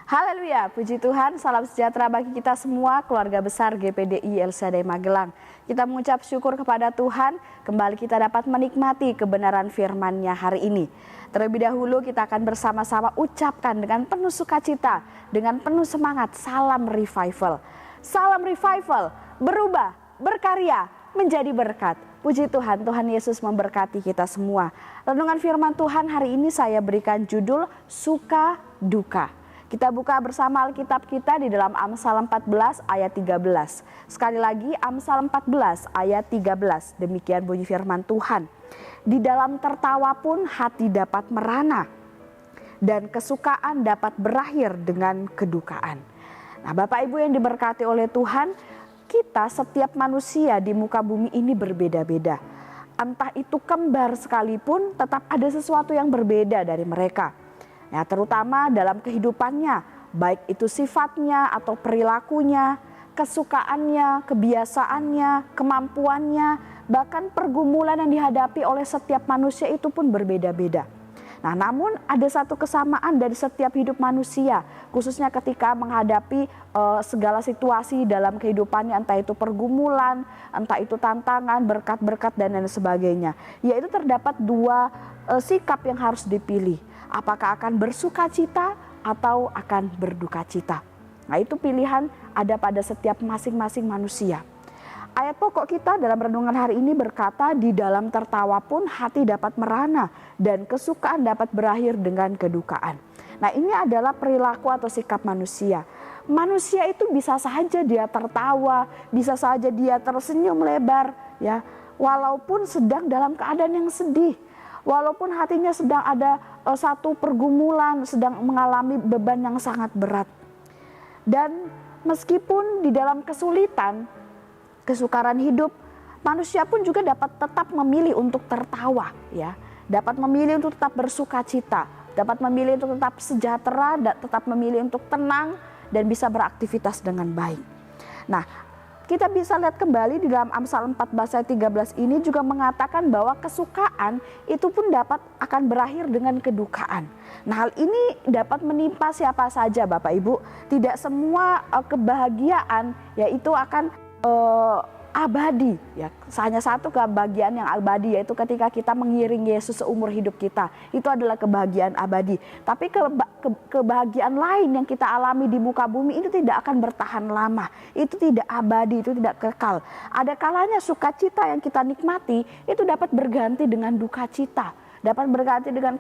Haleluya, puji Tuhan, salam sejahtera bagi kita semua, keluarga besar GPDI LCD Magelang. Kita mengucap syukur kepada Tuhan, kembali kita dapat menikmati kebenaran firman-Nya hari ini. Terlebih dahulu kita akan bersama-sama ucapkan dengan penuh sukacita, dengan penuh semangat, salam revival. Salam revival, berubah, berkarya, menjadi berkat. Puji Tuhan, Tuhan Yesus memberkati kita semua. Renungan firman Tuhan hari ini saya berikan judul Suka Duka. Kita buka bersama Alkitab kita di dalam Amsal 14 ayat 13. Sekali lagi Amsal 14 ayat 13. Demikian bunyi firman Tuhan. Di dalam tertawa pun hati dapat merana, dan kesukaan dapat berakhir dengan kedukaan. Nah, Bapak Ibu yang diberkati oleh Tuhan, kita setiap manusia di muka bumi ini berbeda-beda. Entah itu kembar sekalipun, tetap ada sesuatu yang berbeda dari mereka. Ya, terutama dalam kehidupannya, baik itu sifatnya atau perilakunya, kesukaannya, kebiasaannya, kemampuannya, bahkan pergumulan yang dihadapi oleh setiap manusia itu pun berbeda-beda. Nah, namun ada satu kesamaan dari setiap hidup manusia, khususnya ketika menghadapi segala situasi dalam kehidupannya, entah itu pergumulan, entah itu tantangan, berkat-berkat dan lain sebagainya. Yaitu terdapat dua sikap yang harus dipilih. Apakah akan bersuka cita atau akan berduka cita. Nah, itu pilihan ada pada setiap masing-masing manusia. Ayat pokok kita dalam renungan hari ini berkata, di dalam tertawa pun hati dapat merana, dan kesukaan dapat berakhir dengan kedukaan. Nah, ini adalah perilaku atau sikap manusia. Manusia itu bisa saja dia tertawa, bisa saja dia tersenyum lebar, ya, walaupun sedang dalam keadaan yang sedih. Walaupun hatinya sedang ada satu pergumulan, sedang mengalami beban yang sangat berat. Dan meskipun di dalam kesulitan, kesukaran hidup, manusia pun juga dapat tetap memilih untuk tertawa, ya. Dapat memilih untuk tetap bersuka cita, dapat memilih untuk tetap sejahtera, tetap memilih untuk tenang dan bisa beraktivitas dengan baik. Nah, kita bisa lihat kembali di dalam Amsal 14 ayat 13 ini juga mengatakan bahwa kesukaan itu pun akan berakhir dengan kedukaan. Nah, hal ini dapat menimpa siapa saja Bapak Ibu. Tidak semua kebahagiaan yaitu akan abadi, ya. Hanya satu kebahagiaan yang abadi, yaitu ketika kita mengiring Yesus seumur hidup kita. Itu adalah kebahagiaan abadi. Tapi kebahagiaan lain yang kita alami di muka bumi itu tidak akan bertahan lama. Itu tidak abadi, itu tidak kekal. Ada kalanya sukacita yang kita nikmati itu dapat berganti dengan duka cita, dapat berganti dengan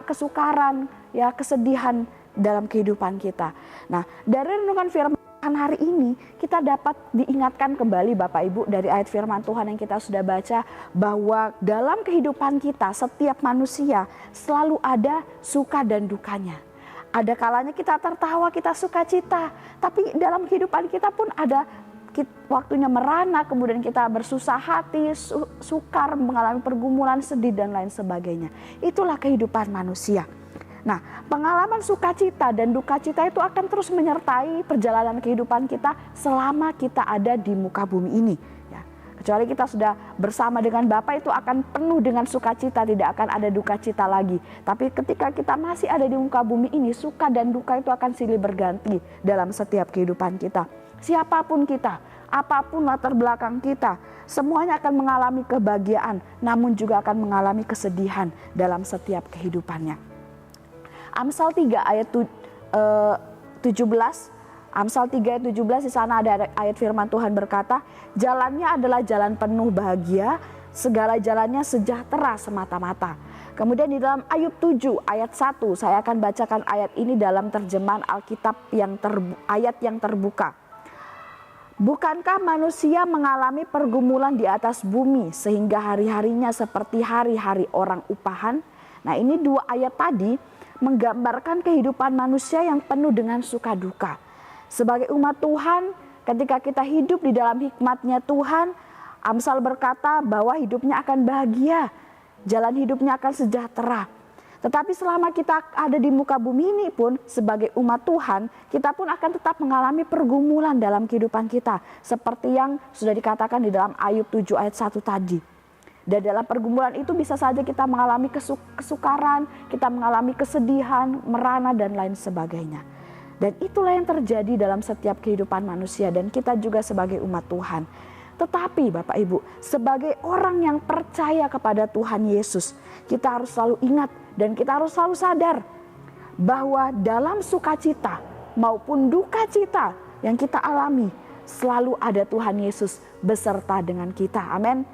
kesukaran, ya, kesedihan dalam kehidupan kita. Nah, dari renungan firman hari ini kita dapat diingatkan kembali Bapak Ibu dari ayat firman Tuhan yang kita sudah baca, bahwa dalam kehidupan kita setiap manusia selalu ada suka dan dukanya. Ada kalanya kita tertawa, kita sukacita, tapi dalam kehidupan kita pun ada waktunya merana, kemudian kita bersusah hati, sukar, mengalami pergumulan, sedih dan lain sebagainya. Itulah kehidupan manusia. Nah, pengalaman sukacita dan duka cita itu akan terus menyertai perjalanan kehidupan kita selama kita ada di muka bumi ini, ya. Kecuali kita sudah bersama dengan Bapa, itu akan penuh dengan sukacita, tidak akan ada duka cita lagi. Tapi ketika kita masih ada di muka bumi ini, suka dan duka itu akan silih berganti dalam setiap kehidupan kita. Siapapun kita, apapun latar belakang kita, semuanya akan mengalami kebahagiaan, namun juga akan mengalami kesedihan dalam setiap kehidupannya. Amsal 3 ayat 17, Amsal 3 ayat 17, di sana ada ayat firman Tuhan berkata, jalannya adalah jalan penuh bahagia, segala jalannya sejahtera semata-mata. Kemudian di dalam Ayub 7 ayat 1, saya akan bacakan ayat ini dalam terjemahan Alkitab ayat yang terbuka. Bukankah manusia mengalami pergumulan di atas bumi sehingga hari-harinya seperti hari-hari orang upahan? Nah, ini dua ayat tadi menggambarkan kehidupan manusia yang penuh dengan suka duka. Sebagai umat Tuhan, ketika kita hidup di dalam hikmat-Nya Tuhan, Amsal berkata bahwa hidupnya akan bahagia, jalan hidupnya akan sejahtera. Tetapi selama kita ada di muka bumi ini pun, sebagai umat Tuhan, kita pun akan tetap mengalami pergumulan dalam kehidupan kita. Seperti yang sudah dikatakan di dalam Ayub 7 ayat 1 tadi. Dan dalam pergumulan itu bisa saja kita mengalami kesukaran, kita mengalami kesedihan, merana dan lain sebagainya. Dan itulah yang terjadi dalam setiap kehidupan manusia dan kita juga sebagai umat Tuhan. Tetapi Bapak Ibu, sebagai orang yang percaya kepada Tuhan Yesus, kita harus selalu ingat dan kita harus selalu sadar bahwa dalam sukacita maupun duka cita yang kita alami, selalu ada Tuhan Yesus beserta dengan kita. Amin.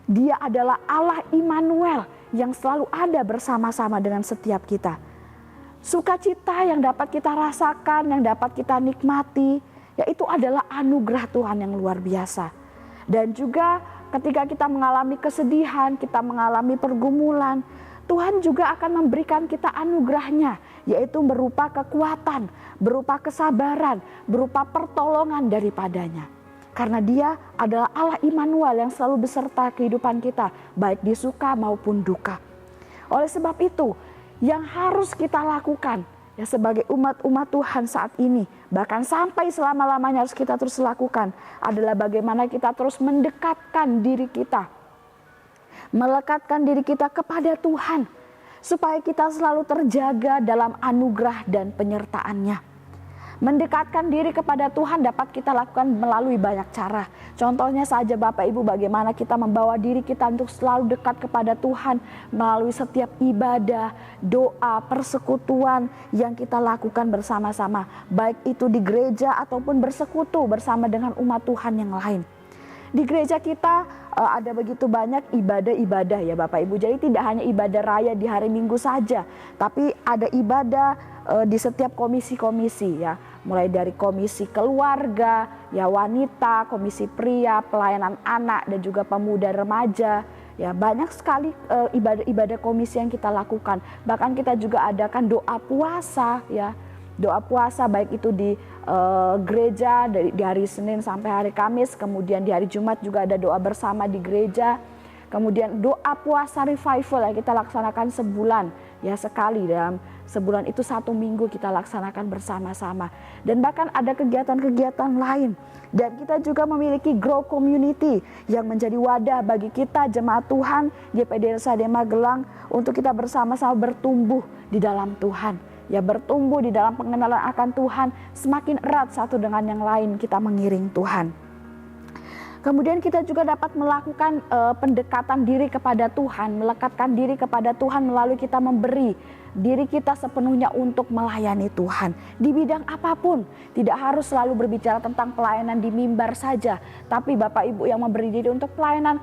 Dia adalah Allah Immanuel yang selalu ada bersama-sama dengan setiap kita. Sukacita yang dapat kita rasakan, yang dapat kita nikmati, yaitu adalah anugerah Tuhan yang luar biasa. Dan juga ketika kita mengalami kesedihan, kita mengalami pergumulan, Tuhan juga akan memberikan kita anugerahnya, yaitu berupa kekuatan, berupa kesabaran, berupa pertolongan daripadanya. Karena Dia adalah Allah Immanuel yang selalu beserta kehidupan kita, baik di suka maupun duka. Oleh sebab itu, yang harus kita lakukan ya sebagai umat Tuhan saat ini, bahkan sampai selama-lamanya harus kita terus lakukan, adalah bagaimana kita terus mendekatkan diri kita, melekatkan diri kita kepada Tuhan, supaya kita selalu terjaga dalam anugerah dan penyertaan-Nya. Mendekatkan diri kepada Tuhan dapat kita lakukan melalui banyak cara. Contohnya saja Bapak Ibu, bagaimana kita membawa diri kita untuk selalu dekat kepada Tuhan melalui setiap ibadah, doa, persekutuan yang kita lakukan bersama-sama. Baik itu di gereja ataupun bersekutu bersama dengan umat Tuhan yang lain. Di gereja kita ada begitu banyak ibadah-ibadah ya Bapak Ibu. Jadi tidak hanya ibadah raya di hari Minggu saja, tapi ada ibadah di setiap komisi-komisi ya. Mulai dari komisi keluarga, ya wanita, komisi pria, pelayanan anak dan juga pemuda remaja. Ya banyak sekali ibadah-ibadah komisi yang kita lakukan. Bahkan kita juga adakan doa puasa ya. Doa puasa baik itu di gereja dari hari Senin sampai hari Kamis, kemudian di hari Jumat juga ada doa bersama di gereja. Kemudian doa puasa revival yang kita laksanakan sebulan ya sekali, dalam sebulan itu 1 minggu kita laksanakan bersama-sama. Dan bahkan ada kegiatan-kegiatan lain. Dan kita juga memiliki Grow Community yang menjadi wadah bagi kita jemaat Tuhan GPD LSD Magelang untuk kita bersama-sama bertumbuh di dalam Tuhan. Ya bertumbuh di dalam pengenalan akan Tuhan, semakin erat satu dengan yang lain kita mengiring Tuhan. Kemudian kita juga dapat melakukan pendekatan diri kepada Tuhan, melekatkan diri kepada Tuhan melalui kita memberi diri kita sepenuhnya untuk melayani Tuhan. Di bidang apapun, tidak harus selalu berbicara tentang pelayanan di mimbar saja, tapi Bapak Ibu yang memberi diri untuk pelayanan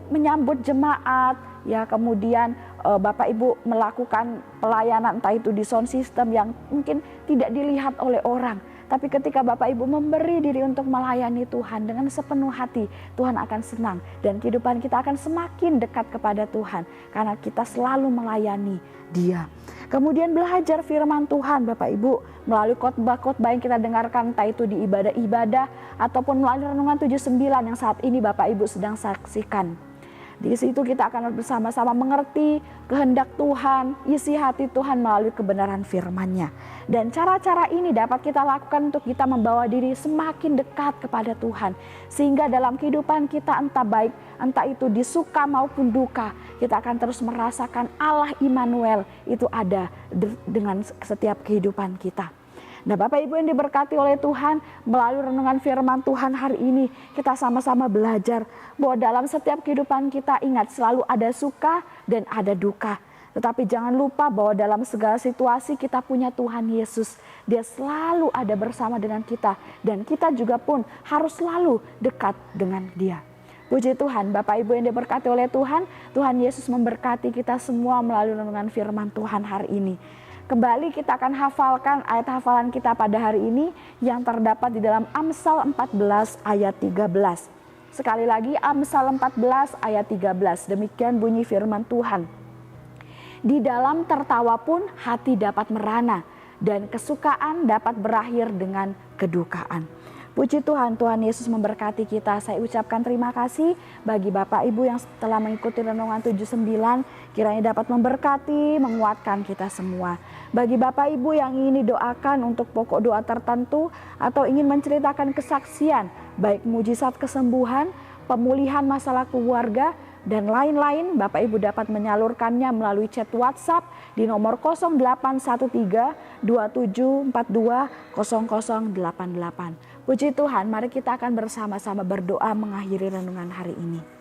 menyambut jemaat, ya kemudian Bapak Ibu melakukan pelayanan entah itu di sound system yang mungkin tidak dilihat oleh orang. Tapi ketika Bapak Ibu memberi diri untuk melayani Tuhan dengan sepenuh hati, Tuhan akan senang dan kehidupan kita akan semakin dekat kepada Tuhan karena kita selalu melayani Dia. Kemudian belajar firman Tuhan Bapak Ibu melalui khotbah-khotbah yang kita dengarkan, entah itu di ibadah-ibadah ataupun melalui renungan 79 yang saat ini Bapak Ibu sedang saksikan. Di situ kita akan bersama-sama mengerti kehendak Tuhan, isi hati Tuhan melalui kebenaran firman-Nya. Dan cara-cara ini dapat kita lakukan untuk kita membawa diri semakin dekat kepada Tuhan. Sehingga dalam kehidupan kita entah itu di suka maupun duka, kita akan terus merasakan Allah Immanuel itu ada dengan setiap kehidupan kita. Nah Bapak Ibu yang diberkati oleh Tuhan, melalui renungan firman Tuhan hari ini kita sama-sama belajar bahwa dalam setiap kehidupan kita ingat selalu ada suka dan ada duka. Tetapi jangan lupa bahwa dalam segala situasi kita punya Tuhan Yesus. Dia selalu ada bersama dengan kita dan kita juga pun harus selalu dekat dengan Dia. Puji Tuhan, Bapak Ibu yang diberkati oleh Tuhan, Tuhan Yesus memberkati kita semua melalui renungan firman Tuhan hari ini. Kembali kita akan hafalkan ayat hafalan kita pada hari ini yang terdapat di dalam Amsal 14 ayat 13. Sekali lagi Amsal 14 ayat 13, demikian bunyi firman Tuhan. Di dalam tertawa pun hati dapat merana dan kesukaan dapat berakhir dengan kedukaan. Puji Tuhan, Tuhan Yesus memberkati kita. Saya ucapkan terima kasih bagi Bapak Ibu yang telah mengikuti renungan 79. Kiranya dapat memberkati, menguatkan kita semua. Bagi Bapak Ibu yang ingin didoakan untuk pokok doa tertentu atau ingin menceritakan kesaksian, baik mujizat kesembuhan, pemulihan masalah keluarga, dan lain-lain, Bapak Ibu dapat menyalurkannya melalui chat WhatsApp di nomor 0813 2742 0088. Puji Tuhan, mari kita akan bersama-sama berdoa mengakhiri renungan hari ini.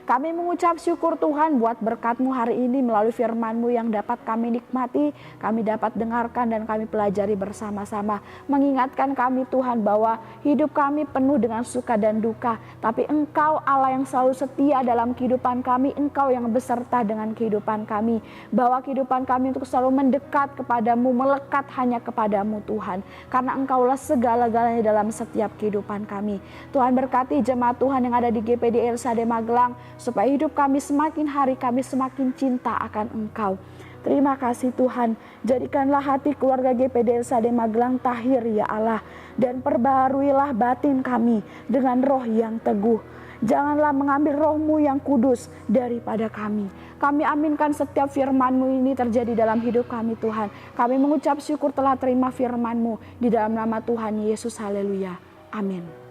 Kami mengucap syukur Tuhan buat berkat-Mu hari ini melalui firman-Mu yang dapat kami nikmati, kami dapat dengarkan dan kami pelajari bersama-sama. Mengingatkan kami Tuhan bahwa hidup kami penuh dengan suka dan duka. Tapi Engkau Allah yang selalu setia dalam kehidupan kami, Engkau yang beserta dengan kehidupan kami. Bahwa kehidupan kami untuk selalu mendekat kepadamu, melekat hanya kepadamu Tuhan. Karena Engkaulah segala-galanya dalam setiap kehidupan kami. Tuhan berkati jemaat Tuhan yang ada di GPD LSAD Magelang, supaya hidup kami semakin hari kami semakin cinta akan Engkau. Terima kasih Tuhan, jadikanlah hati keluarga GPD LSAD Magelang tahir ya Allah, dan perbaharuilah batin kami dengan roh yang teguh. Janganlah mengambil roh-Mu yang kudus daripada kami. Kami aminkan setiap firman-Mu ini terjadi dalam hidup kami Tuhan. Kami mengucap syukur telah terima firman-Mu di dalam nama Tuhan Yesus, haleluya, amin.